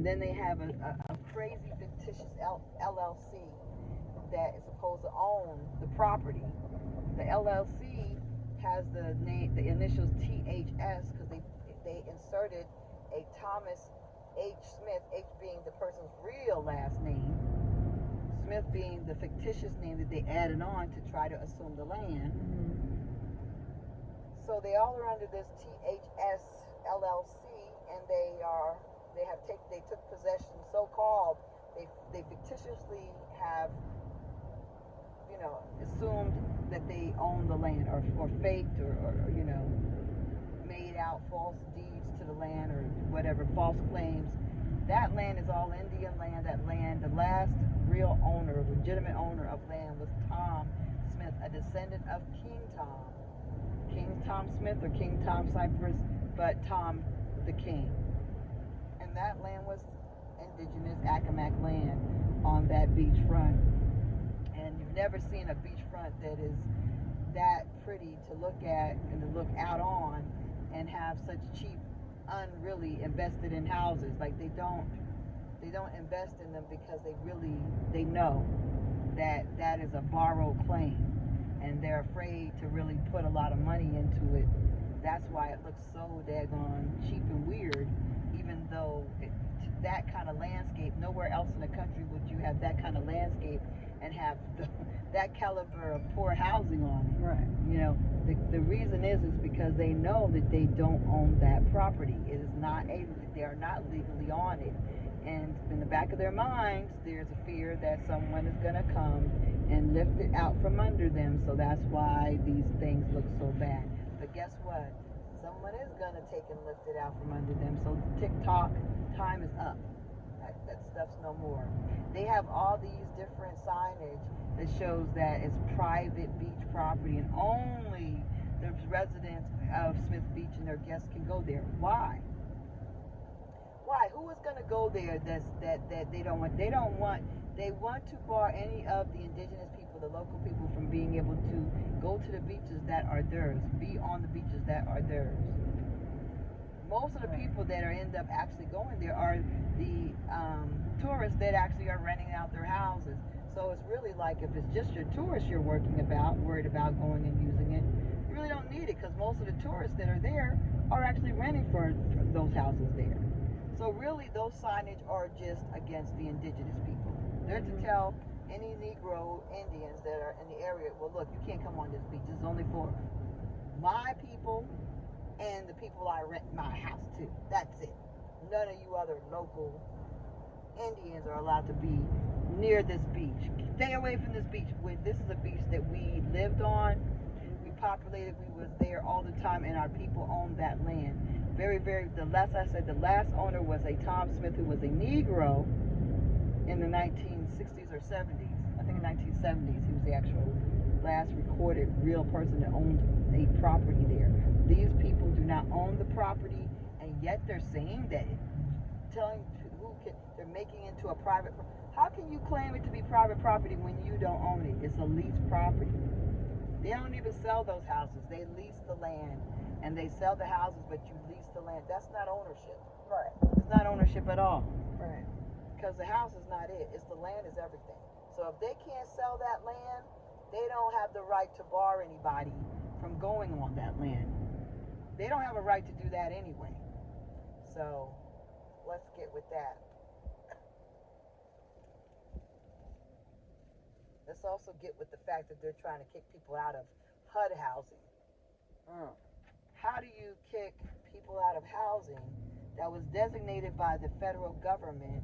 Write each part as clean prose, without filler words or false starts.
And then they have a crazy fictitious LLC that is supposed to own the property. The LLC has the name, the initials THS, because they inserted a Thomas H. Smith, H being the person's real last name, Smith being the fictitious name that they added on to try to assume the land. So they all are under this THS LLC, and they took possession, so-called. They fictitiously have, assumed that they own the land, or faked, or made out false deeds to the land, or whatever, false claims. That land is all Indian land. That land, the last real owner, legitimate owner of land, was Tom Smith, a descendant of King Tom. King Tom Smith or King Tom Cypress, but Tom the King. And that land was indigenous Accomack land on that beachfront. And you've never seen a beachfront that is that pretty to look at and to look out on, and have such cheap, unreally invested in houses. Like they don't invest in them because they know that is a borrowed claim, and they're afraid to really put a lot of money into it. That's why it looks so daggone cheap and weird, even though that kind of landscape, nowhere else in the country would you have that kind of landscape and have that caliber of poor housing on it. Right. The reason is because they know that they don't own that property. It is not they are not legally on it. And in the back of their minds, there's a fear that someone is going to come and lift it out from under them. So that's why these things look so bad. But guess what? Someone is going to take and lift it out from under them. So TikTok time is up. That stuff's no more. They have all these different signage that shows that it's private beach property, and only the residents of Smith Beach and their guests can go there. Why? Who is going to go there that they don't want? They want to bar any of the indigenous people, the local people, from being able to go to the beaches that are theirs, be on the beaches that are theirs. Most of the people that end up actually going there are the tourists that actually are renting out their houses. So it's really like, if it's just your tourists you're worried about going and using it, you really don't need it, because most of the tourists that are there are actually renting for those houses there. So really, those signage are just against the indigenous people. They're to tell any Negro Indians that are in the area, well, look, you can't come on this beach. It's only for my people and the people I rent my house to. That's it. None of you other local Indians are allowed to be near this beach. Stay away from this beach. This is a beach that we lived on. We populated. We was there all the time, and our people owned that land. The last owner was a Tom Smith, who was a Negro in the 1960s or 70s. I think in the 1970s, he was the actual last recorded real person that owned a property there. These people do not own the property, and yet they're saying that, they're making it into a private. How can you claim it to be private property when you don't own it? It's a leased property. They don't even sell those houses. They lease the land, and they sell the houses, but you lease the land. That's not ownership. Right. It's not ownership at all. Right. Because the house is not it. It's the land is everything. So if they can't sell that land, they don't have the right to bar anybody from going on that land. They don't have a right to do that anyway. So let's get with that. Let's also get with the fact that they're trying to kick people out of HUD housing. How do you kick people out of housing that was designated by the federal government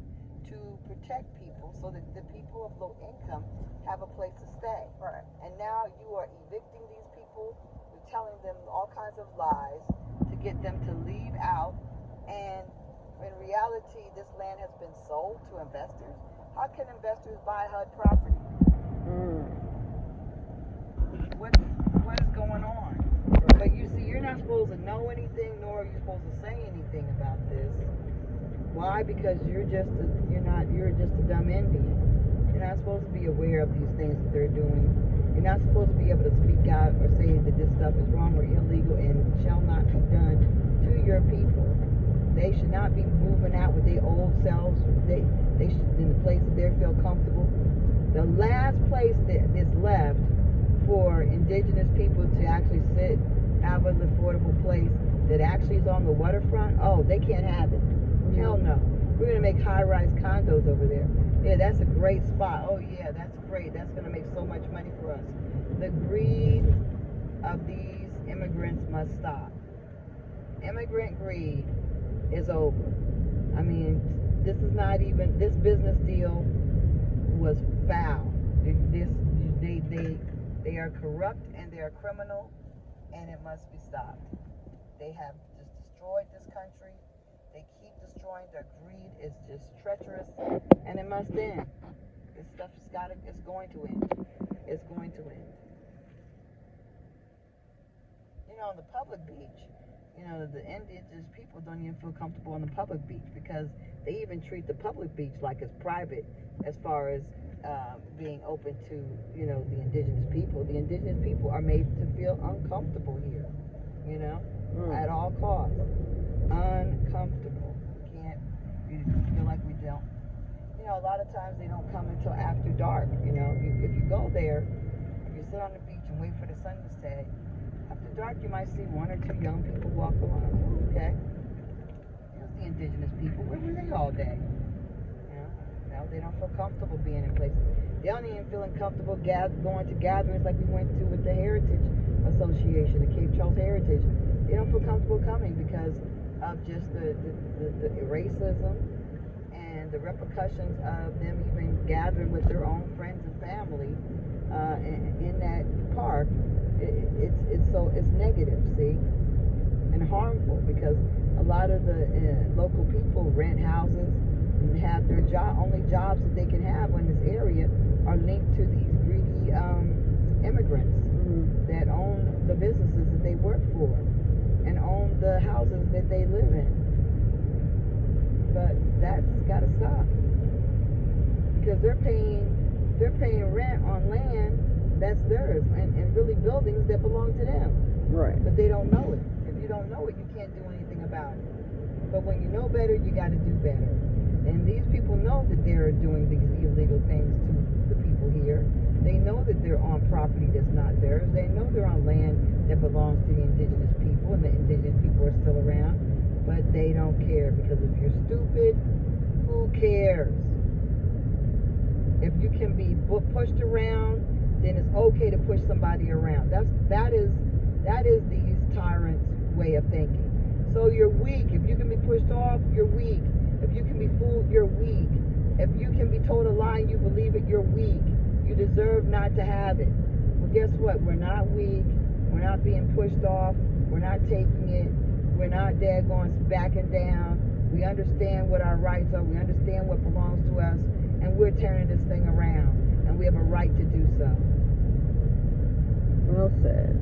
to protect people, so that the people of low income have a place to stay? Right. And now you are evicting these people. You're telling them all kinds of lies to get them to leave out. And in reality, this land has been sold to investors. How can investors buy HUD property? What is going on? Right. But you see, you're not supposed to know anything, nor are you supposed to say anything about this. Why? Because you're just a dumb Indian. You're not supposed to be aware of these things that they're doing. You're not supposed to be able to speak out or say that this stuff is wrong or illegal and shall not be done to your people. They should not be moving out with their old selves beach in the place that they feel comfortable. The last place that is left for indigenous people to actually sit, have an affordable place that actually is on the waterfront, oh, they can't have it. Hell no. We're going to make high-rise condos over there. Yeah, that's a great spot. Oh, yeah, that's great. That's going to make so much money for us. The greed of these immigrants must stop. Immigrant greed is over. I mean, this is not even, this business deal was foul. They are corrupt and they are criminal, and it must be stopped. They have just destroyed this country. They keep destroying. Their greed is just treacherous, and it must end. This stuff it's going to end. It's going to end. You know, on the public beach, you know, the indigenous people don't even feel comfortable on the public beach because they even treat the public beach like it's private as far as being open to, you know, the indigenous people. The indigenous people are made to feel uncomfortable here, you know, at all costs. Uncomfortable. You feel like we don't. You know, a lot of times they don't come until after dark. You know, if you go there, if you sit on the beach and wait for the sun to set, after dark you might see one or two young people walk along. Okay, there's the indigenous people. Where were they all day? You know, they don't feel comfortable being in places. They don't even feel comfortable going to gatherings like we went to with the Heritage Association, the Cape Charles Heritage. They don't feel comfortable coming because of just the racism and the repercussions of them even gathering with their own friends and family in that park. It's negative, see, and harmful because a lot of the local people rent houses and have their only jobs that they can have in this area are linked to these greedy immigrants that own the businesses that they work for and own the houses that they live in. But that's got to stop because they're paying rent on land that's theirs and really buildings that belong to them. Right. But they don't know it. If you don't know it, you can't do anything about it. But when you know better, you got to do better. And these people know that they're doing these illegal things to the people here. They know that they're on property that's not theirs. They know they're on land that belongs to the indigenous people, and the indigenous people are still around. But they don't care because if you're stupid, who cares? If you can be pushed around, then it's okay to push somebody around. That is these tyrants' way of thinking. So you're weak. If you can be pushed off, you're weak. If you can be fooled, you're weak. If you can be told a lie and you believe it, you're weak. You deserve not to have it. Well, guess what? We're not weak. We're not being pushed off. We're not taking it. We're not backing down. We understand what our rights are. We understand what belongs to us. And we're turning this thing around. And we have a right to do so. Well said.